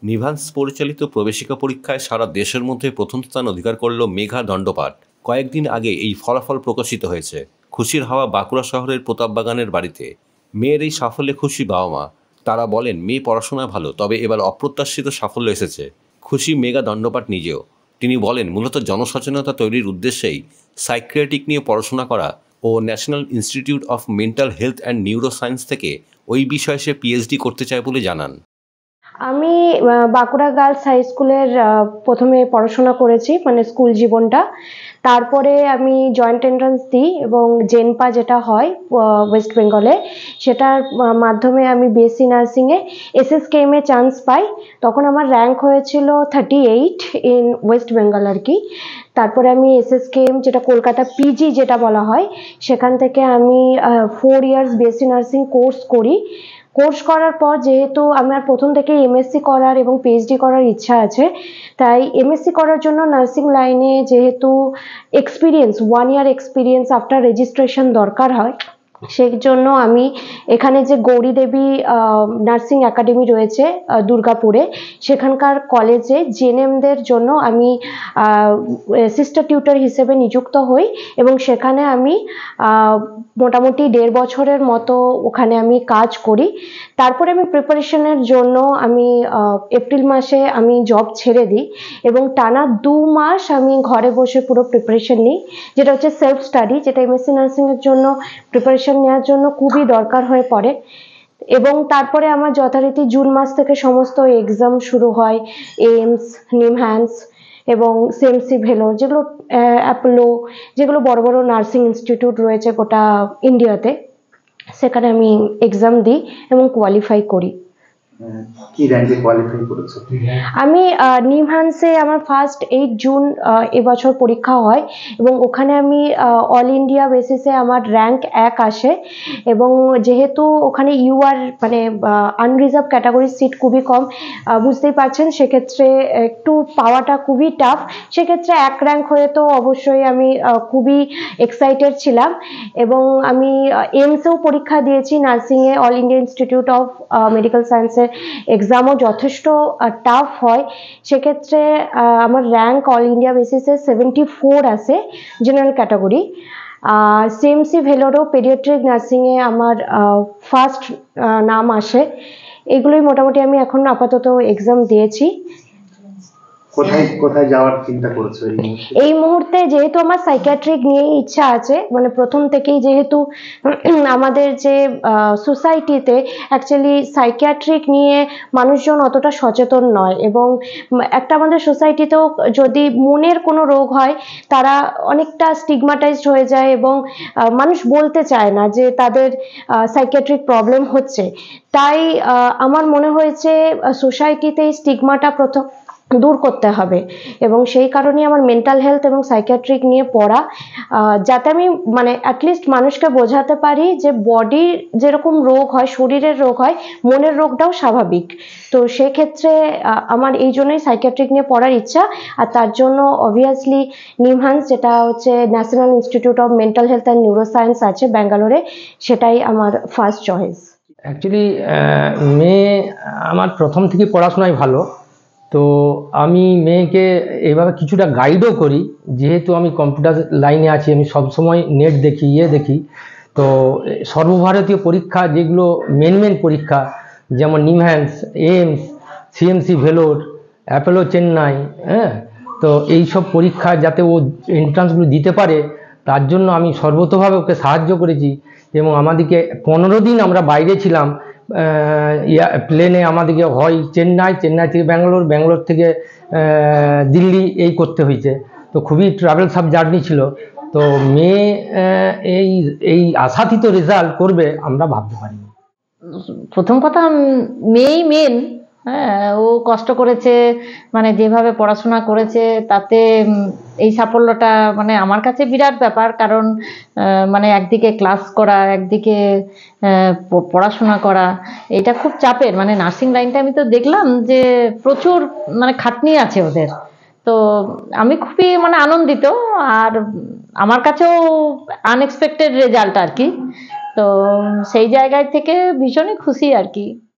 নিভান্স পরিচালিত প্রবেশিকা পরীক্ষায় সারা দেশের মধ্যে প্রথম স্থান অধিকার করল মেঘা দণ্ডপাট। কয়েকদিন আগে এই ফলাফল প্রকাশিত হয়েছে। খুশির হাওয়া বাঁকুড়া শহরের প্রতাপবাগানের বাড়িতে। মেয়ের এই সাফল্যে খুশি বাবা মা। তারা বলেন মেয়ে পড়াশোনায় ভালো, তবে এবার অপ্রত্যাশিত সাফল্য এসেছে। খুশি মেঘা দণ্ডপাট নিজেও। তিনি বলেন মূলত জনসচেতনতা তৈরির উদ্দেশ্যেই সাইকিয়াট্রিক নিয়ে পড়াশোনা করা ও national institute of mental health and neuro science থেকে ওই বিষয়ে সে পিএইচডি করতে চায় বলে জানান। আমি বাঁকুড়া গার্লস হাই স্কুলের প্রথমে পড়াশোনা করেছি, মানে স্কুল জীবনটা। তারপরে আমি জয়েন্ট এন্ট্রান্স দিই এবং জেনপা যেটা হয় ওয়েস্ট বেঙ্গলে, সেটার মাধ্যমে আমি বিএসসি নার্সিংয়ে এসএসকেএমে চান্স পাই। তখন আমার র্যাঙ্ক হয়েছিল 38 ইন ওয়েস্ট বেঙ্গল আর কি। তারপরে আমি এসএসকেএম, যেটা কলকাতা পিজি যেটা বলা হয়, সেখান থেকে আমি 4 ইয়ার্স বিএসসি নার্সিং কোর্স করি। কোর্স করার পর যেহেতু আমার প্রথম থেকেই এমএসসি করার এবং পিএইচডি করার ইচ্ছা আছে, তাই এমএসসি করার জন্য নার্সিং লাইনে যেহেতু experience 1 year experience after registration দরকার হয়, সেই জন্য আমি এখানে যে গৌরী দেবী নার্সিং একাডেমি রয়েছে দুর্গাপুরে, সেখানকার কলেজে জেএনএমদের জন্য আমি সিস্টার টিউটর হিসেবে নিযুক্ত হই এবং সেখানে আমি মোটামুটি 1.5 বছরের মতো ওখানে আমি কাজ করি। তারপরে আমি প্রিপারেশনের জন্য আমি এপ্রিল মাসে আমি জব ছেড়ে দিই এবং টানা 2 মাস আমি ঘরে বসে পুরো প্রিপারেশন নিই, যেটা হচ্ছে সেলফ স্টাডি, যেটা এমএসসি নার্সিংয়ের জন্য প্রিপারেশন নেওয়ার জন্য খুবই দরকার হয়ে পড়ে। এবং তারপরে আমার যথারীতি জুন মাস থেকে সমস্ত এক্সাম শুরু হয়, এইমস, নিমহ্যান্স এবং সিএমসি ভেলোর, যেগুলো অ্যাপোলো, যেগুলো বড় বড় নার্সিং ইনস্টিটিউট রয়েছে গোটা ইন্ডিয়াতে, সেখানে আমি এক্সাম দিই এবং কোয়ালিফাই করি। কি র্যাঙ্কে কোয়ালিফাই করেছো? আমি নিমহ্যান্সে আমার ফার্স্ট 8 জুন এবছর পরীক্ষা হয় এবং ওখানে আমি অল ইন্ডিয়া বেসিসে আমার র্যাঙ্ক 1 আসে। এবং যেহেতু ওখানে ইউআর মানে আনরিজার্ভ ক্যাটাগরির সিট খুবই কম, বুঝতেই পারছেন, সেক্ষেত্রে একটু পাওয়াটা খুবই টাফ। সেক্ষেত্রে 1 র্যাঙ্ক হয়ে তো অবশ্যই আমি খুবই এক্সাইটেড ছিলাম। এবং আমি এইমসেও পরীক্ষা দিয়েছি, নার্সিংয়ে all India institute of medical সায়েন্সের এক্সামও যথেষ্ট টাফ হয়। সেক্ষেত্রে আমার র্যাঙ্ক অল ইন্ডিয়া বেসিসে 74 আসে জেনারেল ক্যাটাগরি। আর সিএমসি ভেলোরও পেডিয়াট্রিক নার্সিংয়ে আমার ফার্স্ট নাম আসে। এগুলোই মোটামুটি আমি এখন আপাতত এক্সাম দিয়েছি। কোথায় যাওয়ার চিন্তা করছো এই মুহূর্তে? যেহেতু আমার সাইকিয়াট্রিক নিয়ে ইচ্ছা আছে, মানে প্রথম থেকেই, যেহেতু আমাদের যে সোসাইটিতে অ্যাকচুয়ালি সাইকিয়াট্রিক নিয়ে মানুষজন অতটা সচেতন নয় এবং একটা আমাদের সোসাইটিতেও যদি মনের কোনো রোগ হয় তারা অনেকটা স্টিগমাটাইজড হয়ে যায় এবং মানুষ বলতে চায় না যে তাদের সাইকিয়াট্রিক প্রবলেম হচ্ছে। তাই আমার মনে হয়েছে সোসাইটিতে এই স্টিগমাটা প্রথম দূর করতে হবে এবং সেই কারণেই আমার মেন্টাল হেলথ এবং সাইকিয়াট্রিক নিয়ে পড়া, যাতে আমি মানে অ্যাটলিস্ট মানুষকে বোঝাতে পারি যে বডির যেরকম রোগ হয়, শরীরের রোগ হয়, মনের রোগটাও স্বাভাবিক। তো সেক্ষেত্রে আমার এই জন্যই সাইকিয়াট্রিক নিয়ে পড়ার ইচ্ছা। আর তার জন্য অবভিয়াসলি নিমহ্যান্স, যেটা হচ্ছে national institute of mental health and neuro science আছে ব্যাঙ্গালোরে, সেটাই আমার ফার্স্ট চয়েস। অ্যাকচুয়ালি মেয়ে আমার প্রথম থেকে পড়াশোনায় ভালো, তো আমি মেয়েকে এভাবে কিছুটা গাইডও করি। যেহেতু আমি কম্পিউটার লাইনে আছি, আমি সবসময় নেট দেখি, দেখি। তো সর্বভারতীয় পরীক্ষা যেগুলো মেন পরীক্ষা, যেমন NIMHANS, AIIMS, CMC Vellore, Apollo Chennai, হ্যাঁ, তো এইসব পরীক্ষা যাতে ও এন্ট্রান্সগুলো দিতে পারে, তার জন্য আমি সর্বতোভাবে ওকে সাহায্য করেছি। এবং আমাদেরকে 15 দিন আমরা বাইরে ছিলাম, প্লেনে আমাদেরকে হয় চেন্নাই থেকে ব্যাঙ্গালোর থেকে দিল্লি এই করতে হয়েছে। তো খুবই ট্রাভেল সাব জার্নি ছিল। তো মেয়ে এই আশাতীত রেজাল্ট করবে আমরা ভাবতে পারিনি। প্রথম কথা, মেয়েই মেন। হ্যাঁ, ও কষ্ট করেছে, মানে যেভাবে পড়াশোনা করেছে, তাতে এই সাফল্যটা মানে আমার কাছে বিরাট ব্যাপার। কারণ মানে একদিকে ক্লাস করা, একদিকে পড়াশোনা করা, এটা খুব চাপের। মানে নার্সিং লাইনটা আমি তো দেখলাম যে প্রচুর মানে খাটনি আছে ওদের। তো আমি খুবই মানে আনন্দিত, আর আমার কাছেও আনএক্সপেক্টেড রেজাল্ট আর কি। তো সেই জায়গায় থেকে ভীষণই খুশি আর কি।